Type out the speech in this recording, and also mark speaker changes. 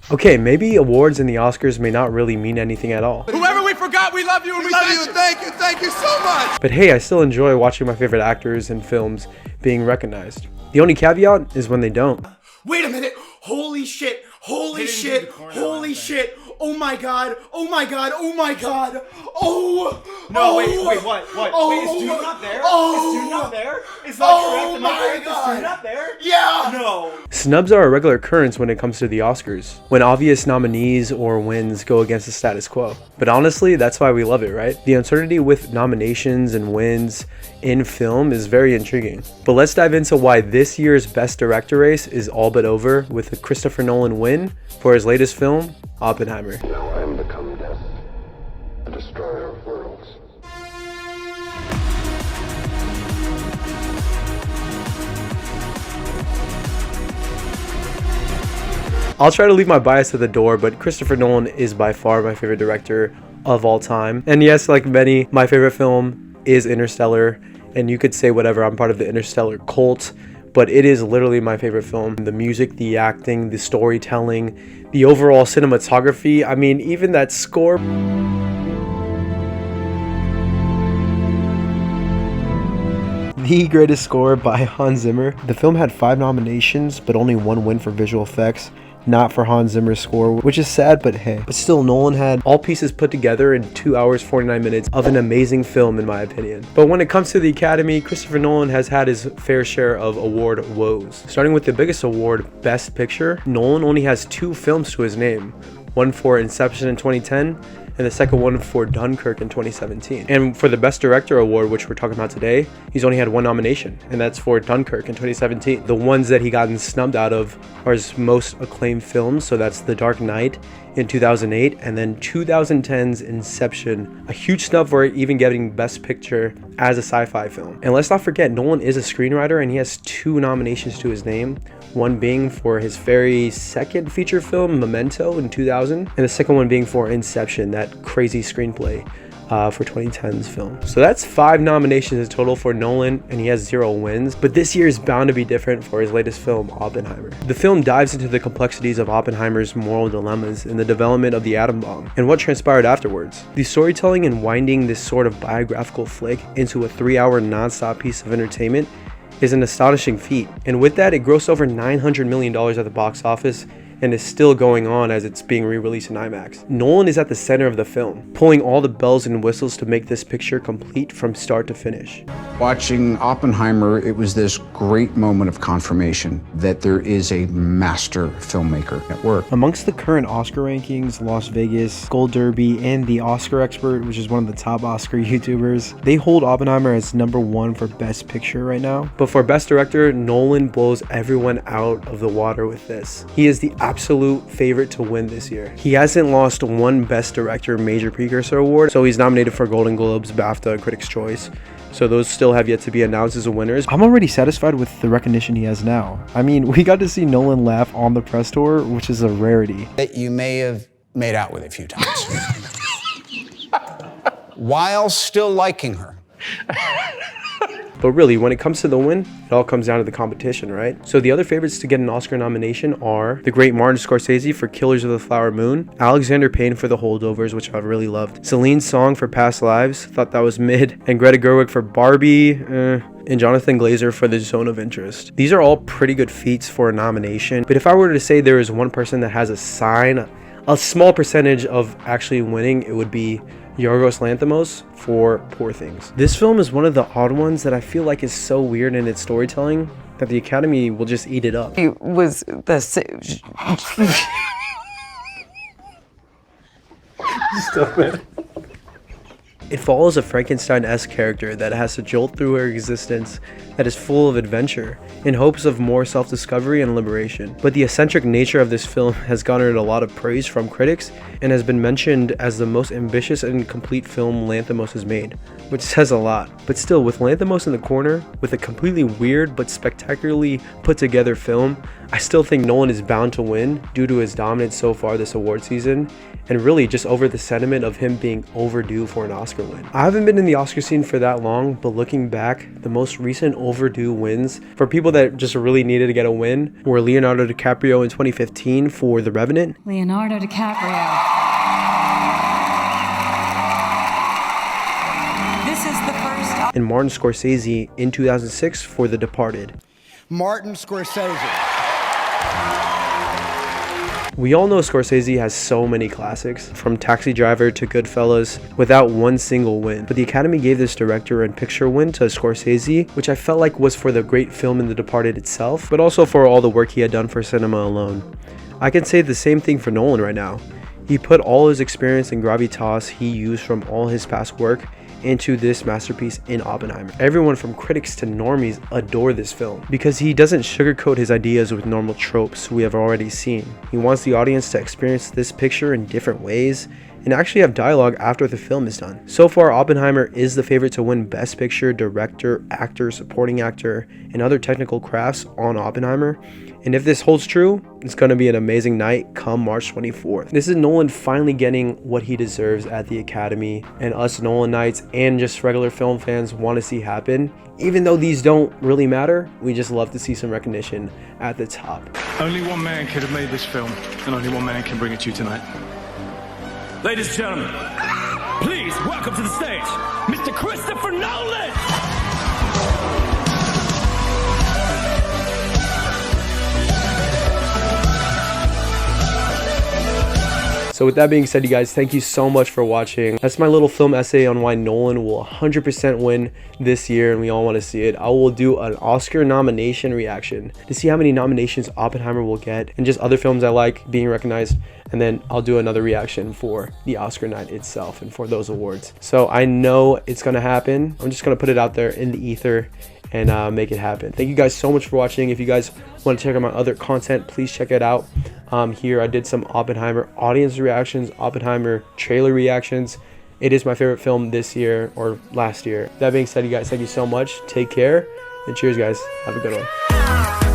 Speaker 1: Okay, maybe awards and the Oscars may not really mean anything at all.
Speaker 2: Whoever we forgot, we love you and we love you. Thank you so much.
Speaker 1: But hey, I still enjoy watching my favorite actors and films being recognized. The only caveat is when they don't.
Speaker 2: Wait a minute. Holy shit. Holy shit. Holy shit. Oh my god. Oh my god. Oh my god. Oh.
Speaker 3: No, wait, what?
Speaker 2: Oh,
Speaker 3: wait, is Dude not there?
Speaker 2: Oh,
Speaker 3: is Dude not there? Is that
Speaker 2: oh
Speaker 3: correct?
Speaker 2: my god.
Speaker 3: Is Dude not there?
Speaker 2: Yeah.
Speaker 3: No.
Speaker 1: Snubs are a regular occurrence when it comes to the Oscars, when obvious nominees or wins go against the status quo. But honestly, that's why we love it, right? The uncertainty with nominations and wins in film is very intriguing. But let's dive into why this year's Best Director race is all but over with a Christopher Nolan win for his latest film, Oppenheimer.
Speaker 4: Now I am become death, the destroyer of worlds.
Speaker 1: I'll try to leave my bias at the door, but Christopher Nolan is by far my favorite director of all time. And yes, like many, my favorite film is Interstellar, and you could say whatever, I'm part of the Interstellar cult, but it is literally my favorite film. The music, the acting, the storytelling, the overall cinematography, I mean, even that score. The greatest score by Hans Zimmer. The film had 5 nominations, but only 1 win for visual effects, not for Hans Zimmer's score, which is sad, but hey. But still, Nolan had all pieces put together in 2 hours 49 minutes of an amazing film in my opinion. But when it comes to the Academy, Christopher Nolan has had his fair share of award woes. Starting with the biggest award, Best Picture, Nolan only has 2 films to his name, one for Inception in 2010, and the second one for Dunkirk in 2017. And for the Best Director award, which we're talking about today, he's only had 1 nomination, and that's for Dunkirk in 2017. The ones that he gotten snubbed out of are his most acclaimed films, so that's The Dark Knight in 2008, and then 2010's Inception, a huge snub for even getting Best Picture as a sci-fi film. And let's not forget, Nolan is a screenwriter, and he has 2 nominations to his name, one being for his very second feature film, Memento, in 2000, and the second one being for Inception, that crazy screenplay for 2010's film. So that's 5 nominations in total for Nolan, and he has 0 wins. But this year is bound to be different for his latest film, Oppenheimer. The film dives into the complexities of Oppenheimer's moral dilemmas in the development of the atom bomb and what transpired afterwards. The storytelling and winding this sort of biographical flick into a 3-hour non-stop piece of entertainment is an astonishing feat, and with that, it grossed over $900 million at the box office and is still going on as it's being re-released in IMAX. Nolan is at the center of the film, pulling all the bells and whistles to make this picture complete from start to finish.
Speaker 5: Watching Oppenheimer, it was this great moment of confirmation that there is a master filmmaker at work.
Speaker 1: Amongst the current Oscar rankings, Las Vegas, Gold Derby, and The Oscar Expert, which is one of the top Oscar YouTubers, they hold Oppenheimer as #1 for Best Picture right now. But for Best Director, Nolan blows everyone out of the water with this. He is the absolute favorite to win this year. He hasn't lost 1 Best Director major precursor award, so he's nominated for Golden Globes, BAFTA, Critics' Choice. So those still have yet to be announced as winners. I'm already satisfied with the recognition he has now. I mean, we got to see Nolan laugh on the press tour, which is a rarity.
Speaker 6: That you may have made out with a few times. While still liking her.
Speaker 1: But really, when it comes to the win, it all comes down to the competition, right? So the other favorites to get an Oscar nomination are the great Martin Scorsese for Killers of the Flower Moon, Alexander Payne for The Holdovers, which I really loved, Celine Song for Past Lives, thought that was mid, and Greta Gerwig for Barbie, and Jonathan Glazer for The Zone of Interest. These are all pretty good feats for a nomination, but if I were to say there is one person that has a small percentage of actually winning, it would be Yorgos Lanthimos for Poor Things. This film is one of the odd ones that I feel like is so weird in its storytelling that the Academy will just eat it up.
Speaker 7: It was the
Speaker 1: Stop it. It follows a Frankenstein-esque character that has to jolt through her existence that is full of adventure, in hopes of more self-discovery and liberation. But the eccentric nature of this film has garnered a lot of praise from critics and has been mentioned as the most ambitious and complete film Lanthimos has made, which says a lot. But still, with Lanthimos in the corner, with a completely weird but spectacularly put together film, I still think Nolan is bound to win due to his dominance so far this award season, and really just over the sentiment of him being overdue for an Oscar win. I haven't been in the Oscar scene for that long, but looking back, the most recent overdue wins for people that just really needed to get a win were Leonardo DiCaprio in 2015 for The Revenant.
Speaker 7: Leonardo DiCaprio. This is the first.
Speaker 1: And Martin Scorsese in 2006 for The Departed.
Speaker 8: Martin Scorsese.
Speaker 1: We all know Scorsese has so many classics, from Taxi Driver to Goodfellas, without one single win. But the Academy gave this director and picture win to Scorsese, which I felt like was for the great film in The Departed itself, but also for all the work he had done for cinema alone. I can say the same thing for Nolan right now. He put all his experience and gravitas he used from all his past work into this masterpiece in Oppenheimer. Everyone from critics to normies adore this film because he doesn't sugarcoat his ideas with normal tropes we have already seen. He wants the audience to experience this picture in different ways and actually have dialogue after the film is done. So far, Oppenheimer is the favorite to win Best Picture, Director, Actor, Supporting Actor, and other technical crafts on Oppenheimer. And if this holds true, it's going to be an amazing night come March 24th. This is Nolan finally getting what he deserves at the Academy, and us Nolanites and just regular film fans want to see happen. Even though these don't really matter, we just love to see some recognition at the top.
Speaker 9: Only one man could have made this film, and only one man can bring it to you tonight. Ladies and gentlemen, please welcome to the stage, Mr. Christopher Nolan!
Speaker 1: So with that being said, you guys, thank you so much for watching. That's my little film essay on why Nolan will 100% win this year, and we all want to see it. I will do an Oscar nomination reaction to see how many nominations Oppenheimer will get and just other films I like being recognized. And then I'll do another reaction for the Oscar night itself and for those awards. So I know it's going to happen. I'm just going to put it out there in the ether and make it happen. Thank you guys so much for watching. If you guys want to check out my other content, please check it out. Here I did some Oppenheimer audience reactions, Oppenheimer trailer reactions. It is my favorite film this year or last year. That being said, you guys, thank you so much. Take care and cheers, guys. Have a good one.